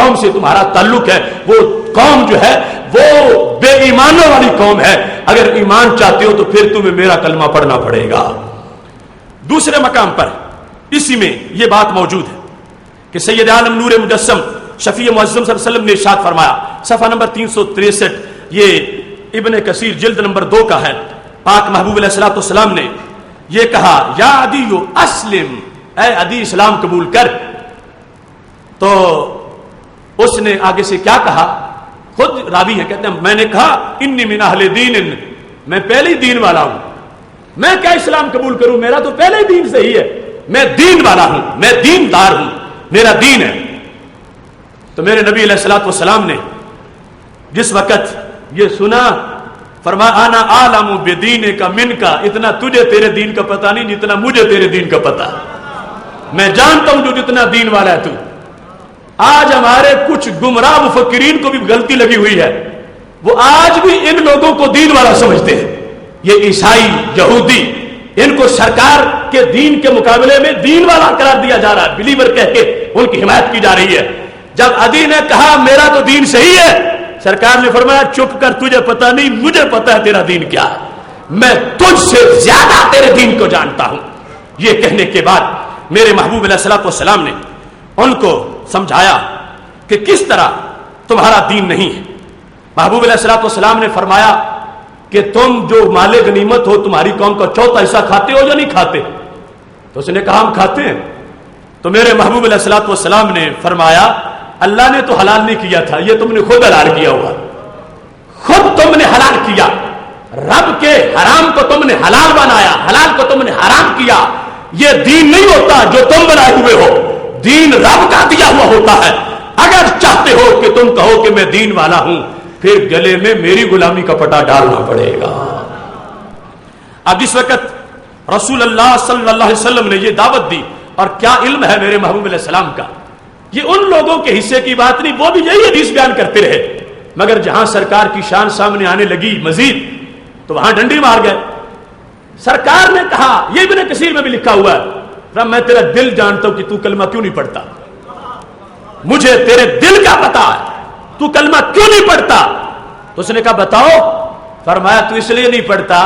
قوم سے تمہارا تعلق ہے وہ قوم جو ہے وہ بے ایمانوں والی قوم ہے، اگر ایمان چاہتے ہو تو پھر تمہیں میرا کلمہ پڑھنا پڑے گا۔ دوسرے مقام پر اسی میں یہ بات موجود ہے کہ سید عالم نور مجسم شفیع معظم صلی اللہ علیہ وسلم نے ارشاد فرمایا، صفحہ نمبر 363، یہ ابن کثیر جلد نمبر 2 کا ہے، پاک محبوب علیہ الصلوۃ والسلام نے یہ کہا، یا عدی اسلم، اے عدی اسلام قبول کر۔ تو اس نے آگے سے کیا کہا، خود راوی ہے کہتے ہیں میں نے کہا انی من اہل دین، میں پہلے دین والا ہوں، میں کیا اسلام قبول کروں، میرا تو پہلے دین سے ہی ہے، میں دین والا ہوں، میں دیندار ہوں، میرا دین ہے۔ تو میرے نبی علیہ الصلوۃ والسلام نے جس وقت یہ سنا فرمایا انا عالم بدین کا من کا، اتنا تجھے تیرے دین کا پتہ نہیں جتنا مجھے تیرے دین کا پتہ، میں جانتا ہوں جو جتنا دین والا ہے تو۔ آج ہمارے کچھ گمراہ مفکرین کو بھی غلطی لگی ہوئی ہے، وہ آج بھی ان لوگوں کو دین والا سمجھتے ہیں، یہ عیسائی یہودی، ان کو سرکار کے دین کے مقابلے میں دین والا قرار دیا جا رہا ہے، بلیور کہہ کے ان کی حمایت کی جا رہی ہے۔ جب عدی نے کہا میرا تو دین صحیح ہے، سرکار نے فرمایا چپ کر، تجھے پتہ نہیں مجھے پتہ ہے تیرا دین کیا ہے، میں تجھ سے زیادہ تیرے دین کو جانتا ہوں۔ یہ کہنے کے بعد میرے محبوب علیہ الصلوۃ والسلام نے ان کو سمجھایا کہ کس طرح تمہارا دین نہیں ہے۔ محبوب علیہ الصلوۃ والسلام نے فرمایا کہ تم جو مال غنیمت ہو تمہاری قوم کا چوتھا حصہ کھاتے ہو یا نہیں کھاتے؟ تو اس نے کہا ہم کھاتے ہیں۔ تو میرے محبوب علیہ الصلوۃ والسلام نے فرمایا اللہ نے تو حلال نہیں کیا تھا، یہ تم نے خود حلال کیا ہوا، خود تم نے حلال کیا، رب کے حرام کو تم نے حلال بنایا، حلال کو تم نے حرام کیا۔ یہ دین نہیں ہوتا جو تم بنائے ہوئے ہو، دین رب کا دیا ہوا ہوتا ہے۔ اگر چاہتے ہو کہ تم کہو کہ میں دین والا ہوں، پھر گلے میں میری غلامی کا پٹا ڈالنا پڑے گا۔ اب جس وقت رسول اللہ صلی اللہ علیہ وسلم نے یہ دعوت دی، اور کیا علم ہے میرے محبوب علیہ السلام کا، یہ ان لوگوں کے حصے کی بات نہیں، وہ بھی یہی حدیث بیان کرتے رہے، مگر جہاں سرکار کی شان سامنے آنے لگی مزید تو وہاں ڈنڈی مار گئے۔ سرکار نے کہا، یہ ابن کثیر میں بھی لکھا ہوا ہے، رب میں تیرا دل جانتا ہوں کہ تو کلمہ کیوں نہیں پڑھتا، مجھے تیرے دل کا پتا ہے، تو کلمہ کیوں نہیں پڑھتا؟ تو اس نے کہا بتاؤ۔ فرمایا تو اس لیے نہیں پڑھتا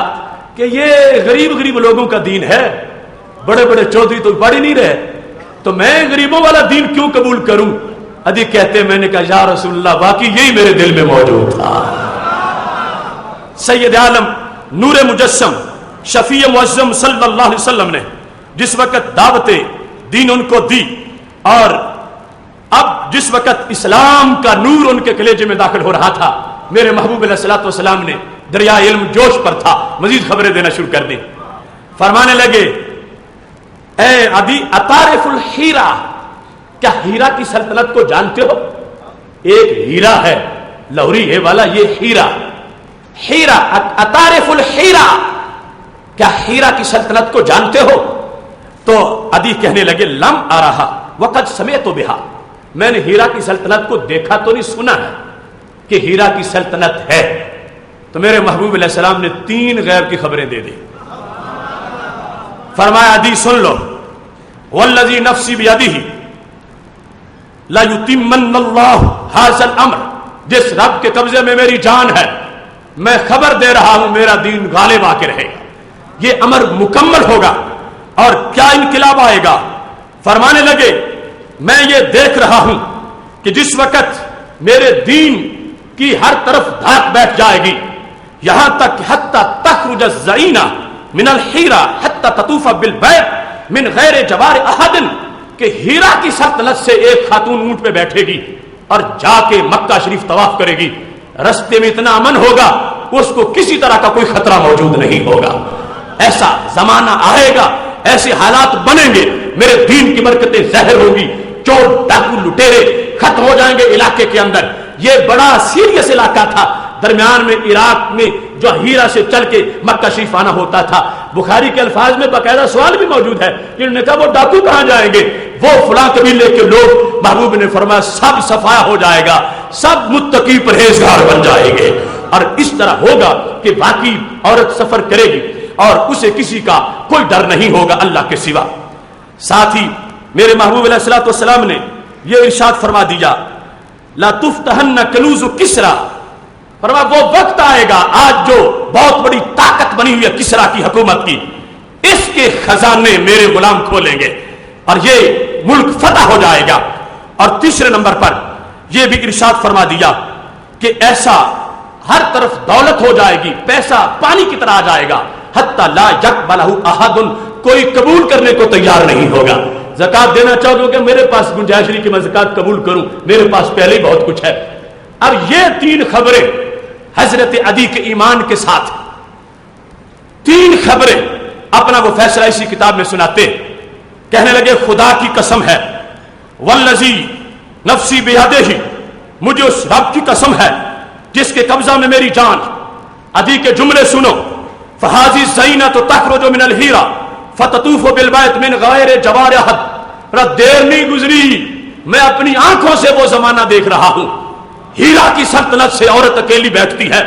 کہ یہ غریب لوگوں کا دین ہے، بڑے بڑے چودھری تو پڑھ ہی نہیں رہے، تو میں غریبوں والا دین کیوں قبول کروں؟ ادھی کہتے میں نے کہا یا رسول اللہ واقعی یہی میرے دل میں موجود تھا۔ سید عالم نور مجسم شفیع معظم صلی اللہ علیہ وسلم نے جس وقت دعوت دین ان کو دی، اور اب جس وقت اسلام کا نور ان کے کلیجے میں داخل ہو رہا تھا، میرے محبوب علیہ الصلوۃ والسلام نے دریا علم جوش پر تھا، مزید خبریں دینا شروع کر دی۔ فرمانے لگے اے عدی اتعرف الحیرہ، کیا ہیرا کی سلطنت کو جانتے ہو؟ ایک ہیرا ہے لوری ہے والا، یہ ہیرا اتعرف الحیرہ، کیا ہیرا کی سلطنت کو جانتے ہو؟ تو عدی کہنے لگے لم ارہا وقد سمعت بہا، میں نے ہیرا کی سلطنت کو دیکھا تو نہیں، سنا ہے کہ ہیرا کی سلطنت ہے۔ تو میرے محبوب علیہ السلام نے 3 غیب کی خبریں دے دی۔ فرمایا عدی سن لو، والذی نفسی بیدہ لیتمن اللہ ھذا الامر، جس رب کے قبضے میں میری جان ہے، میں خبر دے رہا ہوں میرا دین غالب آ کے رہے گا، یہ امر مکمل ہوگا۔ اور کیا انقلاب آئے گا؟ فرمانے لگے میں یہ دیکھ رہا ہوں کہ جس وقت میرے دین کی ہر طرف دھاک بیٹھ جائے گی، یہاں تک حتی تخرج الزعینہ من الحیرہ حتی تطوف بالبیت من غیر جوار احد، کہ ہیرا کی سلطنت سے ایک خاتون اونٹ پہ بیٹھے گی اور جا کے مکہ شریف طواف کرے گی، رستے میں اتنا امن ہوگا اس کو کسی طرح کا کوئی خطرہ موجود نہیں ہوگا۔ ایسا زمانہ آئے گا، ایسے حالات بنیں گے، میرے دین کی برکتیں ظاہر ہوگی، چور ڈاکو لٹیرے ختم ہو جائیں گے علاقے کے اندر۔ یہ بڑا سیریس علاقہ تھا، درمیان میں عراق میں جو ہیرا سے چل کے مکہ شریف آنا ہوتا تھا۔ بخاری کے الفاظ میں باقاعدہ سوال بھی موجود ہے، انہوں نے کہا وہ ڈاکو کہاں جائیں گے؟ وہ فلاں قبیلے کے لوگ، محبوب نے فرمایا سب صفایا ہو جائے گا، سب متقی پرہیزگار بن جائیں گے، اور اس طرح ہوگا کہ باقی عورت سفر کرے گی اور اسے کسی کا کوئی ڈر نہیں ہوگا اللہ کے سوا۔ ساتھ ہی میرے محبوب علیہ الصلوۃ والسلام نے یہ ارشاد فرما دیا لا تفتحن کنوز کسرا، فرمایا وہ وقت آئے گا آج جو بہت بڑی طاقت بنی ہوئی ہے کسرا کی حکومت کی، اس کے خزانے میرے غلام کھولیں گے اور یہ ملک فتح ہو جائے گا۔ اور تیسرے نمبر پر یہ بھی ارشاد فرما دیا کہ ایسا ہر طرف دولت ہو جائے گی، پیسہ پانی کی طرح آ جائے گا، حتی لا یقبلہ احد، کوئی قبول کرنے کو تیار نہیں ہوگا۔ زکات دینا چاہو گے کہ میرے پاس گنجائش نہیں کہ میں زکات قبول کروں، میرے پاس پہلے ہی بہت کچھ ہے۔ اب یہ تین خبریں حضرت عدی کے ایمان کے ساتھ، تین خبریں اپنا وہ فیصلہ اسی کتاب میں سناتے، کہنے لگے خدا کی قسم ہے، والذی نفسی بیدہ، مجھے اس رب کی قسم ہے جس کے قبضہ میں میری جان۔ عدی کے جملے سنو، فہذی زینۃ تخرج من الہیرہ فتطوف بالبیت من غیر جوار احد، دیر نہیں گزری میں اپنی آنکھوں سے وہ زمانہ دیکھ رہا ہوں، ہیرا کی سلطنت سے عورت اکیلی بیٹھتی ہے،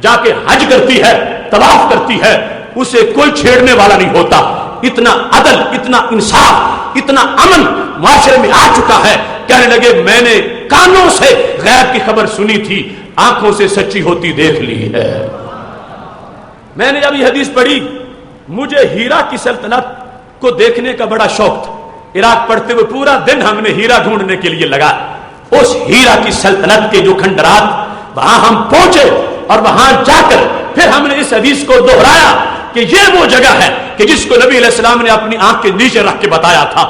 جا کے حج کرتی ہے، طواف کرتی ہے، اسے کوئی چھیڑنے والا نہیں ہوتا۔ اتنا عدل، اتنا انصاف، اتنا امن معاشرے میں آ چکا ہے۔ کہنے لگے میں نے کانوں سے غیب کی خبر سنی تھی، آنکھوں سے سچی ہوتی دیکھ لی ہے۔ میں نے جب یہ حدیث پڑھی، مجھے ہیرا کی سلطنت کو دیکھنے کا بڑا شوق تھا۔ عراق پڑھتے ہوئے پورا دن ہم نے ہیرا ڈھونڈنے کے لیے لگا۔ اس ہیرا کی سلطنت کے جو کھنڈرات، وہاں ہم پہنچے اور وہاں جا کر پھر ہم نے اس حدیث کو دہرایا کہ یہ وہ جگہ ہے کہ جس کو نبی علیہ السلام نے اپنی آنکھ کے نیچے رکھ کے بتایا تھا،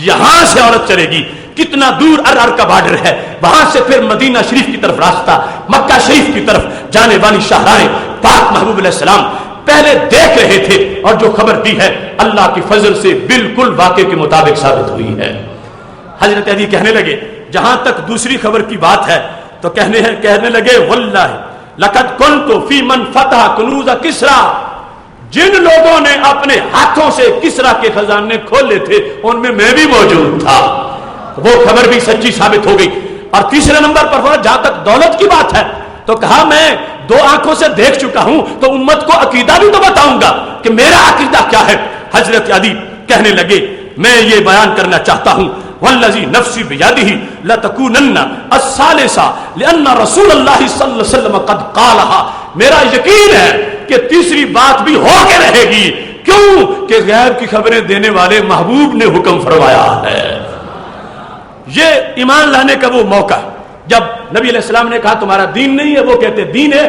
یہاں سے عورت چلے گی۔ کتنا دور ار کا بارڈر ہے، وہاں سے پھر مدینہ شریف کی طرف راستہ، مکہ شریف کی طرف جانے والی شاہراہیں پاک محبوب علیہ السلام پہلے دیکھ رہے تھے، اور جو خبر دی ہے اللہ کی فضل سے بالکل واقعے کے مطابق ثابت ہوئی ہے۔ حضرت علی کہنے لگے، جہاں تک دوسری خبر کی بات ہے تو کہنے لگے واللہ لقد کنت فی من فتح کنوز کسرا، جن لوگوں نے اپنے ہاتھوں سے کسرا کے خزانے کھولے تھے ان میں میں بھی موجود تھا۔ وہ خبر بھی سچی ثابت ہو گئی۔ اور تیسرے نمبر پر جہاں تک دولت کی بات ہے تو کہا میں دو آنکھوں سے دیکھ چکا ہوں تو امت کو عقیدہ بھی تو بتاؤں گا کہ میرا عقیدہ کیا ہے۔ حضرت علی کہنے لگے میں یہ بیان کرنا چاہتا ہوں، والذی نفسی بیدہ لتکونن الثالثہ لأن رسول اللہ صلی اللہ علیہ وسلم قد قالھا، میرا یقین ہے کہ تیسری بات بھی ہو کے رہے گی۔ کیوں کہ غیب کی خبریں دینے والے محبوب نے حکم فرمایا ہے۔ یہ ایمان لانے کا وہ موقع جب نبی علیہ السلام نے کہا تمہارا دین نہیں ہے، وہ کہتے دین ہے،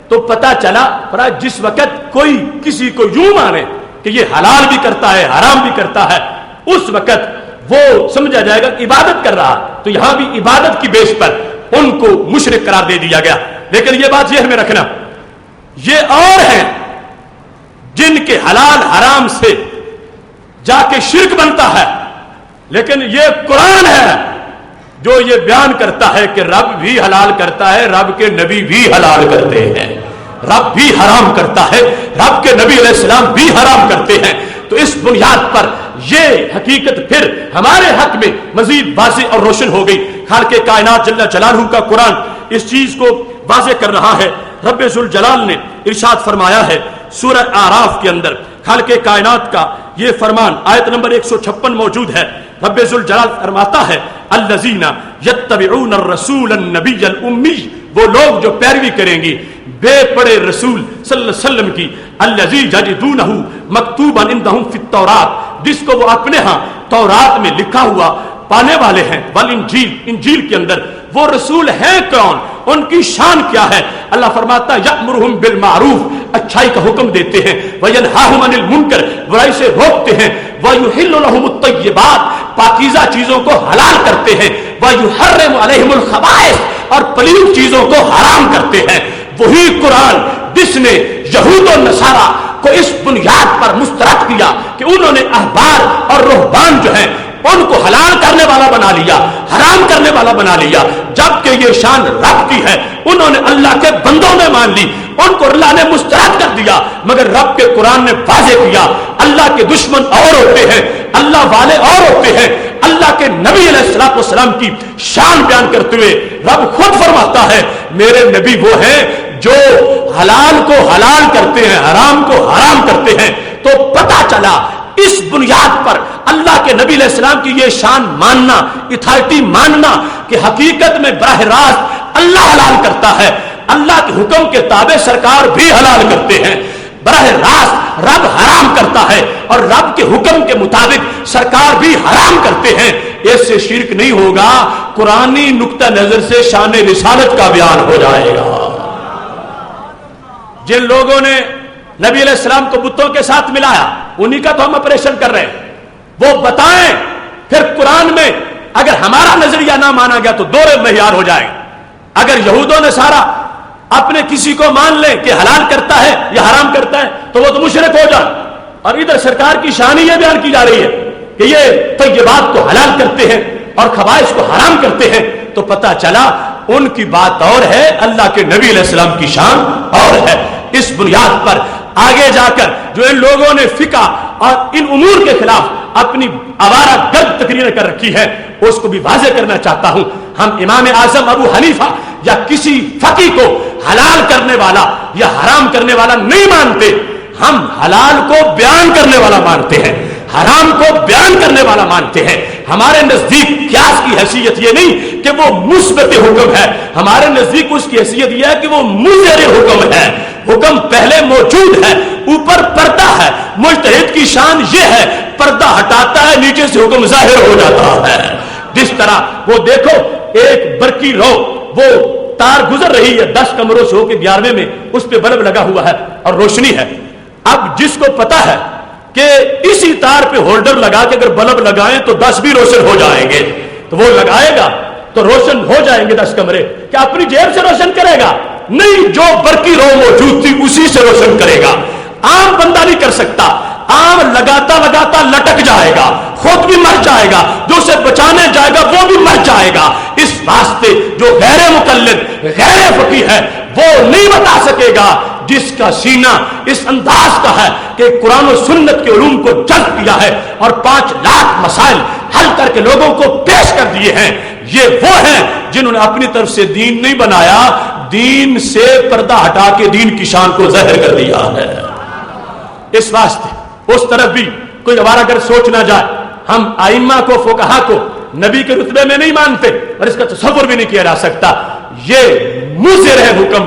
تو پتا چلا جس وقت کوئی کسی کو یوں مانے کہ یہ حلال بھی کرتا ہے حرام بھی کرتا ہے، اس وقت وہ سمجھا جائے گا عبادت کر رہا، تو یہاں بھی عبادت کی بیس پر ان کو مشرک قرار دے دیا گیا۔ لیکن یہ بات ذہن میں رکھنا، یہ اور ہیں جن کے حلال حرام سے جا کے شرک بنتا ہے، لیکن یہ قرآن ہے جو یہ بیان کرتا ہے کہ رب بھی حلال کرتا ہے، رب کے نبی بھی حلال کرتے ہیں، رب بھی حرام کرتا ہے، رب کے نبی علیہ السلام بھی حرام کرتے ہیں۔ تو اس بنیاد پر یہ حقیقت پھر ہمارے حق میں مزید واضح اور روشن ہو گئی۔ خالق کائنات جل جلالہ کا قرآن اس چیز کو واضح کر رہا ہے۔ رب ذوالجلال نے ارشاد فرمایا ہے سورہ اعراف کے اندر، خالق کائنات کا یہ فرمان آیت نمبر 156 موجود ہے۔ رب ذوالجلال فرماتا ہے الذین یتبعون الرسول النبی الامی، وہ لوگ جو پیروی کریں گے بے پڑے رسول صلی اللہ علیہ وسلم کی، الذی یجدونہ مکتوبا عندہم فی التوراۃ، جس کو وہ اپنے ہاں تورات میں لکھا ہوا پانے والے ہیں، والانجیل، انجیل کے اندر وہ رسول ہیں کون، ان کی شان کیا ہے؟ اللہ فرماتا ہے یأمرہم بالمعروف، اچھائی کا حکم دیتے ہیں، وینہاہم عن المنکر، برائی سے روکتے ہیں، ویحل لہم الطیبات، پاکیزہ چیزوں کو حلال کرتے ہیں، ویحرم علیہم الخبائث، اور پلید چیزوں کو حرام کرتے ہیں۔ وہی قرآن جس نے یہود و نصارہ کو اس بنیاد پر مسترد کیا کہ انہوں نے احبار اور رہبان جو ہیں ان کو حلال کرنے والا بنا لیا، حرام کرنے والا بنا لیا، جبکہ یہ شان رب کی ہے۔ انہوں نے اللہ کے بندوں میں مان لی، ان کو اللہ نے مسترد کر دیا، مگر رب کے قرآن نے واضح کیا اللہ کے دشمن اور ہوتے ہیں، اللہ والے اور ہوتے ہیں۔ اللہ کے نبی علیہ السلام کی شان بیان کرتے ہوئے رب خود فرماتا ہے میرے نبی وہ ہیں جو حلال کو حلال کرتے ہیں، حرام کو حرام کرتے ہیں۔ تو پتہ چلا اس بنیاد پر اللہ کے نبی علیہ السلام کی یہ شان ماننا، اتھارٹی ماننا کہ حقیقت میں براہ راست اللہ حلال کرتا ہے، اللہ کے حکم کے تابع سرکار بھی حلال کرتے ہیں، براہ راست رب حرام کرتا ہے اور رب کے حکم کے مطابق سرکار بھی حرام کرتے ہیں، اس سے شرک نہیں ہوگا، قرآنی نقطہ نظر سے شان رسالت کا بیان ہو جائے گا۔ جن لوگوں نے نبی علیہ السلام کو بتوں کے ساتھ ملایا، انہی کا تو ہم آپریشن کر رہے ہیں، وہ بتائیں پھر قرآن میں اگر ہمارا نظریہ نہ مانا گیا تو دور معیار ہو جائے گا۔ اگر یہودوں نے سارا اپنے کسی کو مان لیں کہ حلال کرتا ہے یا حرام کرتا ہے تو وہ تو مشرک ہو جائے، اور ادھر سرکار کی شان یہ بیان کی جا رہی ہے کہ یہ طیبات کو حلال کرتے ہیں اور خبائث کو حرام کرتے ہیں، تو پتہ چلا ان کی بات اور ہے، اللہ کے نبی علیہ السلام کی شان اور ہے۔ اس بنیاد پر آگے جا کر جو ان لوگوں نے فقہ اور ان امور کے خلاف اپنی آوارہ گرد تقریر کر رکھی ہے، اس کو بھی واضح کرنا چاہتا ہوں۔ ہم امام اعظم ابو حنیفہ یا کسی فقی کو حلال کرنے والا یا حرام کرنے والا نہیں مانتے، ہم حلال کو بیان کرنے والا مانتے ہیں، حرام کو بیان کرنے والا مانتے ہیں۔ ہمارے نزدیک قیاس کی حیثیت یہ نہیں کہ وہ مثبت حکم ہے، ہمارے نزدیک اس کی حیثیت یہ ہے کہ وہ مضر حکم ہے، حکم پہلے موجود ہے، اوپر پردہ ہے، مجتہد کی شان یہ ہے پردہ ہٹاتا ہے، نیچے سے حکم ظاہر ہو جاتا ہے۔ جس طرح وہ دیکھو ایک برقی رو، وہ تار گزر رہی ہے 10 کمروں سے ہو کے 11ویں میں، اس پہ بلب لگا ہوا ہے اور روشنی ہے، اب جس کو پتا ہے کہ اسی تار پہ ہولڈر لگا کے اگر بلب لگائیں تو 10 بھی روشن ہو جائیں گے تو وہ لگائے گا تو روشن ہو جائیں گے 10 کمرے، کیا اپنی جیب سے روشن کرے گا؟ نہیں، جو برقی رو موجود تھی اسی سے روشن کرے گا۔ عام بندہ نہیں کر سکتا، عام لگاتا لگاتا لٹک جائے گا، خود بھی مر جائے گا، جو اسے بچانے جائے گا وہ بھی مر جائے گا۔ اس واسطے جو غیر مقلد غیر فقیہ ہے وہ نہیں بتا سکے گا، جس کا سینہ اس انداز کا ہے کہ قرآن و سنت کے علوم کو جذب کیا ہے اور 5 لاکھ مسائل حل کر کے لوگوں کو پیش کر دیے ہیں، یہ وہ ہیں جنہوں نے اپنی طرف سے دین نہیں بنایا، دین سے پردہ ہٹا کے دین کی شان کو ظاہر کر دیا ہے۔ اس واسطے اس طرف بھی کوئی ہمارا اگر سوچ نہ جائے، ہم ائمہ کو فقہا کو نبی کے رتبے میں نہیں مانتے اور اس کا تصور بھی نہیں کیا جا سکتا، یہ مضر ہے حکم۔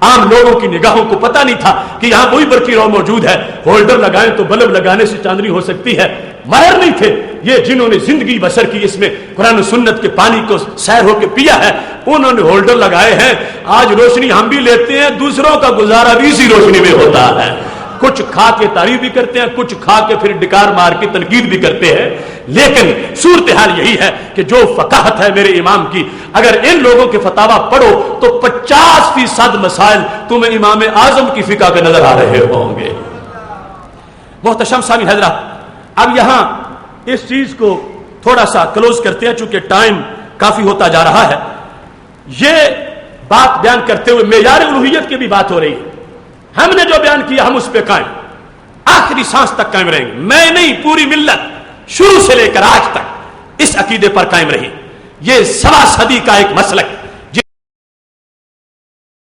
عام لوگوں کی نگاہوں کو پتہ نہیں تھا کہ یہاں وہی برقی رو موجود ہے، ہولڈر لگائیں تو بلب لگانے سے چاندنی ہو سکتی ہے، ماہر نہیں تھے یہ جنہوں نے زندگی بسر کی اس میں قرآن و سنت کے پانی کو سیر ہو کے پیا ہے، انہوں نے ہولڈر لگائے ہیں۔ آج روشنی ہم بھی لیتے ہیں، دوسروں کا گزارا بھی اسی روشنی میں ہوتا ہے، کچھ کھا کے تعریف بھی کرتے ہیں، کچھ کھا کے پھر ڈکار مار کے تنقید بھی کرتے ہیں، لیکن صورتحال یہی ہے کہ جو فقاہت ہے میرے امام کی، اگر ان لوگوں کے فتاوا پڑھو تو 50% مسائل تمہیں امام اعظم کی فقہ کے نظر آ رہے ہوں گے۔ محتشم سامعین حضرات، اب یہاں اس چیز کو تھوڑا سا کلوز کرتے ہیں چونکہ ٹائم کافی ہوتا جا رہا ہے۔ یہ بات بیان کرتے ہوئے معیار الوہیت کی بھی بات ہو رہی ہے، ہم نے جو بیان کیا ہم اس پہ قائم، آخری سانس تک قائم رہیں گے، میں نہیں پوری ملت شروع سے لے کر آج تک اس عقیدے پر قائم رہی۔ یہ 1.25 صدی کا ایک مسلک